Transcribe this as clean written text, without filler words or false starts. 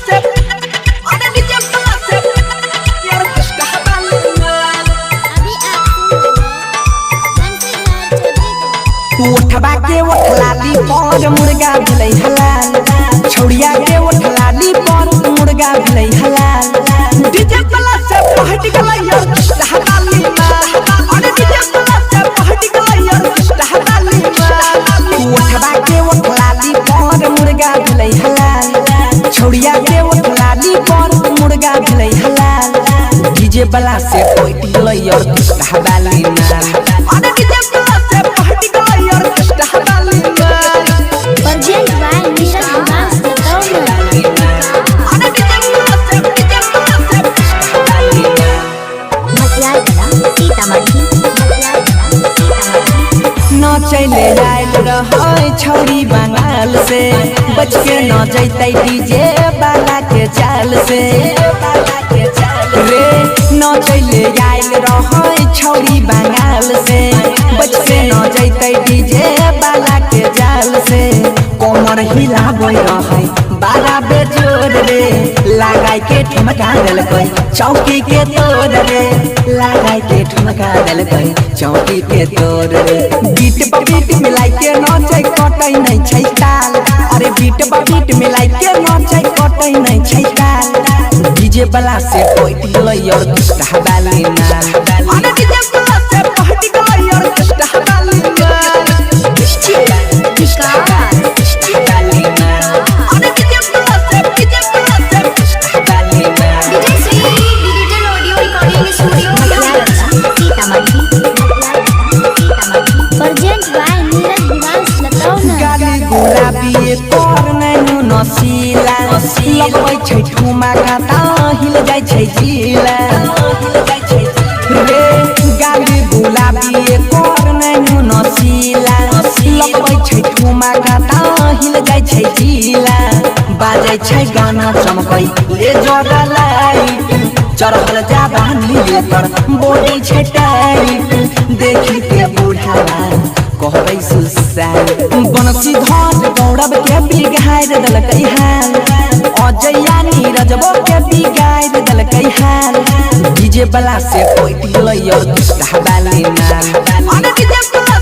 से अरे डीजे बला से यार कृष्ण हवाले अभी आप उठबा के उठलाली पर मुर्गा भलै हलाल छौड़िया के उठलाली पर मुर्गा भलै हलाल डीजे बला से पहट गलै यार कृष्ण हवाले अरे डीजे बला से पहट गलै यार कृष्ण हवाले उठबा के उठलाली पर मुर्गा भलै हलाल छौड़िया के उठलाली पर मुर्गा भलै हलाल डीजे बला से पहट गलै यार कृष्ण हवाले अरे डीजे बला से पहट गलै यार कृष्ण हवाले परजेंट बाय नीरज निवास लखनऊ अरे डीजे बला से मटियार कला सीतामढ़ी न चले आयल रहै छौरी बंगाल से बच के न जैतै डीजे बाला के चाल से रे न चले आयल रहै छौरी बंगाल से बच के न जैतै डीजे बाला के जाल से कोमर हिलाबै रहै बारा बेजोर रे लगाई के ठुमका देलकै चौकी के तोड़ रे लगाई के ठुमका देलकै चौकी के तोड़ रे बीट पर बीट मिलाई के नाचै कटै नै छै ताल अरे बीट पर बीट मिलाई के नाचै कटै नै छै ताल डीजे बला से पहट गलै यार कृष्ण हवाले अरे डीजे बला से पहट गलै यार कृष्ण हवाले अरे डीजे बला से कृष्ण हवाले Vijay Shri digital audio recording studio Matiyar Kala Sitamarhi present by Neeraj निवास लखनऊ गाली गुलाबी पर नैनु नसीला लगबै छै ठुमा काटा हिल जाइ छै जिला रे गाली गुलाबी पर नैनु नसीला लगबै छै ठुमा काटा हिल जाइ छै जिला बाजै छै गाना चमकै ले जरा लाइट चढ़ल जाबानी पर बॉडी छै टाइट देखी के बुढ़ावा कहबै सुसाल बनसी धर गौरव के बिगाड़ देलकै हाल अजया नीरजबो के बिगाड़ देलकै हाल डीजे बला से पहट गलै यार कृष्ण हवाले अरे डीजे बला